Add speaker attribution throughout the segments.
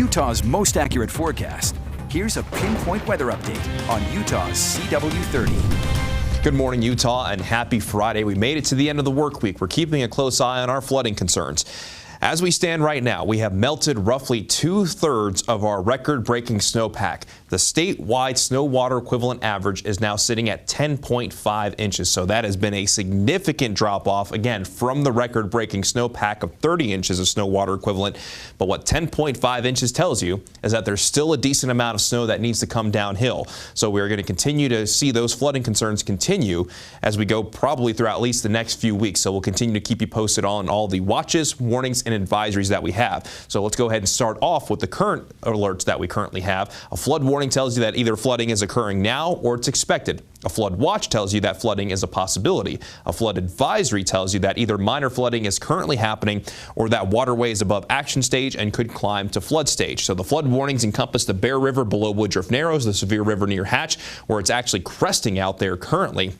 Speaker 1: Utah's most accurate forecast, here's a pinpoint weather update on Utah's CW30.
Speaker 2: Good morning, Utah, and happy Friday. We made it to the end of the work week. We're keeping a close eye on our flooding concerns. As we stand right now, we have melted roughly 2/3 of our record-breaking snowpack. The statewide snow water equivalent average is now sitting at 10.5 inches. So that has been a significant drop off, again, from the record-breaking snowpack of 30 inches of snow water equivalent. But what 10.5 inches tells you is that there's still a decent amount of snow that needs to come downhill. So we're going to continue to see those flooding concerns continue as we go probably throughout at least the next few weeks. So we'll continue to keep you posted on all the watches, warnings, and advisories that we have. So let's go ahead and start off with the current alerts that we currently have. A flood warning tells you that either flooding is occurring now or it's expected. A flood watch tells you that flooding is a possibility. A flood advisory tells you that either minor flooding is currently happening or that waterway is above action stage and could climb to flood stage. So the flood warnings encompass the Bear River below Woodruff Narrows, the Sevier River near Hatch, where it's actually cresting out there currently,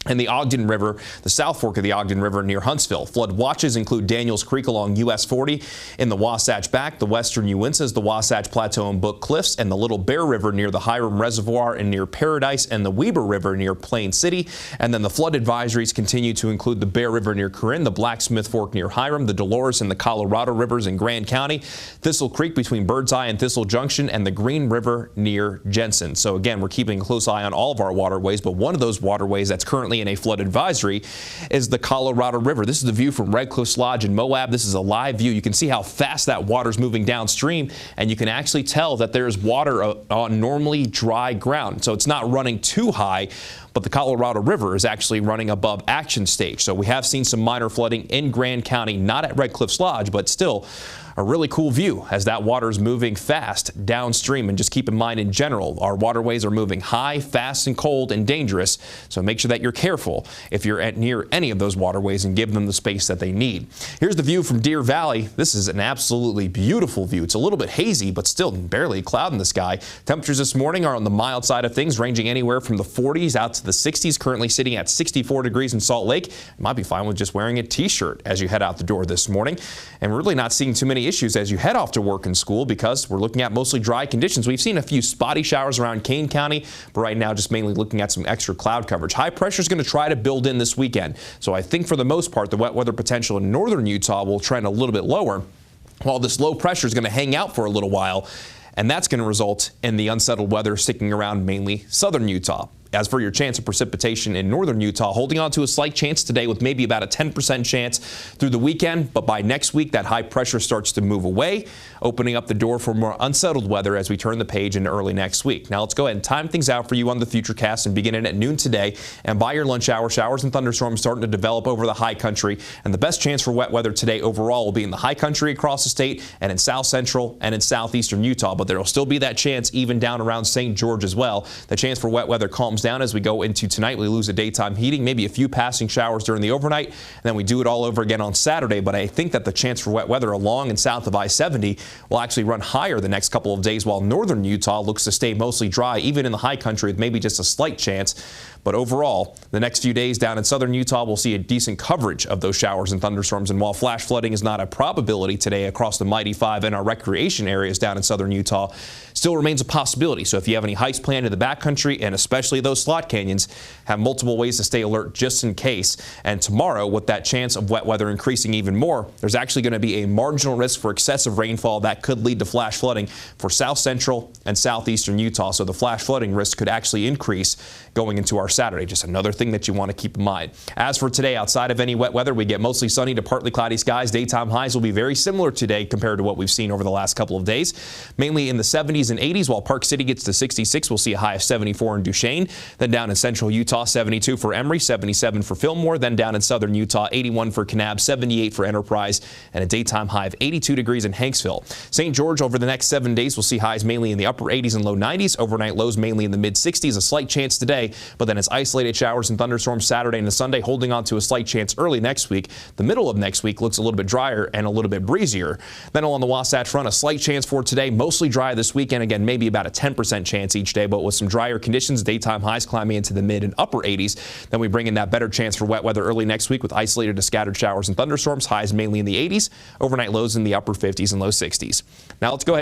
Speaker 2: and the Ogden River, the South Fork of the Ogden River near Huntsville. Flood watches include Daniels Creek along US 40 in the Wasatch Back, the western Uintas, the Wasatch Plateau and Book Cliffs, and the Little Bear River near the Hiram Reservoir and near Paradise, and the Weber River near Plain City. And then the flood advisories continue to include the Bear River near Corinne, the Blacksmith Fork near Hiram, the Dolores and the Colorado Rivers in Grand County, Thistle Creek between Birdseye and Thistle Junction, and the Green River near Jensen. So again, we're keeping a close eye on all of our waterways, but one of those waterways that's currently in a flood advisory is the Colorado River. This is the view from Red Cliffs Lodge in Moab. This is a live view. You can see how fast that water is moving downstream, and you can actually tell that there's water on normally dry ground. So it's not running too high, but the Colorado River is actually running above action stage. So we have seen some minor flooding in Grand County, not at Red Cliffs Lodge, but still a really cool view as that water is moving fast downstream. And just keep in mind, in general, our waterways are moving high, fast, and cold and dangerous. So make sure that you're careful if you're near any of those waterways and give them the space that they need. Here's the view from Deer Valley. This is an absolutely beautiful view. It's a little bit hazy, but still barely a cloud in the sky. Temperatures this morning are on the mild side of things, ranging anywhere from the 40s out to the 60s, currently sitting at 64 degrees in Salt Lake. You might be fine with just wearing a t-shirt as you head out the door this morning. And we're really not seeing too many issues as you head off to work and school because we're looking at mostly dry conditions. We've seen a few spotty showers around Kane County, but right now just mainly looking at some extra cloud coverage. High pressure is going to try to build in this weekend. So I think for the most part, the wet weather potential in northern Utah will trend a little bit lower, while this low pressure is going to hang out for a little while. And that's going to result in the unsettled weather sticking around mainly southern Utah. As for your chance of precipitation in northern Utah, holding on to a slight chance today with maybe about a 10% chance through the weekend. But by next week, that high pressure starts to move away, opening up the door for more unsettled weather as we turn the page into early next week. Now let's go ahead and time things out for you on the FUTURECAST and begin it at noon today. And by your lunch hour, showers and thunderstorms starting to develop over the high country. And the best chance for wet weather today overall will be in the high country across the state and in south central and in southeastern Utah. But there will still be that chance even down around St. George as well. The chance for wet weather calms down as we go into tonight. We lose the daytime heating, maybe a few passing showers during the overnight, and then we do it all over again on Saturday. But I think that the chance for wet weather along and south of I-70 will actually run higher the next couple of days, while northern Utah looks to stay mostly dry, even in the high country with maybe just a slight chance. But overall, the next few days down in southern Utah, we'll see a decent coverage of those showers and thunderstorms. And while flash flooding is not a probability today across the Mighty Five and our recreation areas down in southern Utah, still remains a possibility. So if you have any hikes planned in the backcountry, and especially those slot canyons, have multiple ways to stay alert just in case. And tomorrow, with that chance of wet weather increasing even more, there's actually going to be a marginal risk for excessive rainfall that could lead to flash flooding for south central and southeastern Utah. So the flash flooding risk could actually increase going into our Saturday. Just another thing that you want to keep in mind. As for today, outside of any wet weather, we get mostly sunny to partly cloudy skies. Daytime highs will be very similar today compared to what we've seen over the last couple of days, mainly in the 70s and 80s, while Park City gets to 66. We'll see a high of 74 in Duchesne. Then down in central Utah, 72 for Emory, 77 for Fillmore. Then down in southern Utah, 81 for Kanab, 78 for Enterprise, and a daytime high of 82 degrees in Hanksville. St. George, over the next 7 days, we'll see highs mainly in the upper 80s and low 90s. Overnight lows mainly in the mid 60s. A slight chance today, but then it's isolated showers and thunderstorms Saturday and Sunday, holding on to a slight chance early next week. The middle of next week looks a little bit drier and a little bit breezier. Then along the Wasatch Front, a slight chance for today, mostly dry this weekend. Again, maybe about a 10% chance each day, but with some drier conditions, daytime highs climbing into the mid and upper 80s. Then we bring in that better chance for wet weather early next week with isolated to scattered showers and thunderstorms, highs mainly in the 80s, overnight lows in the upper 50s and low 60s. Now let's go ahead.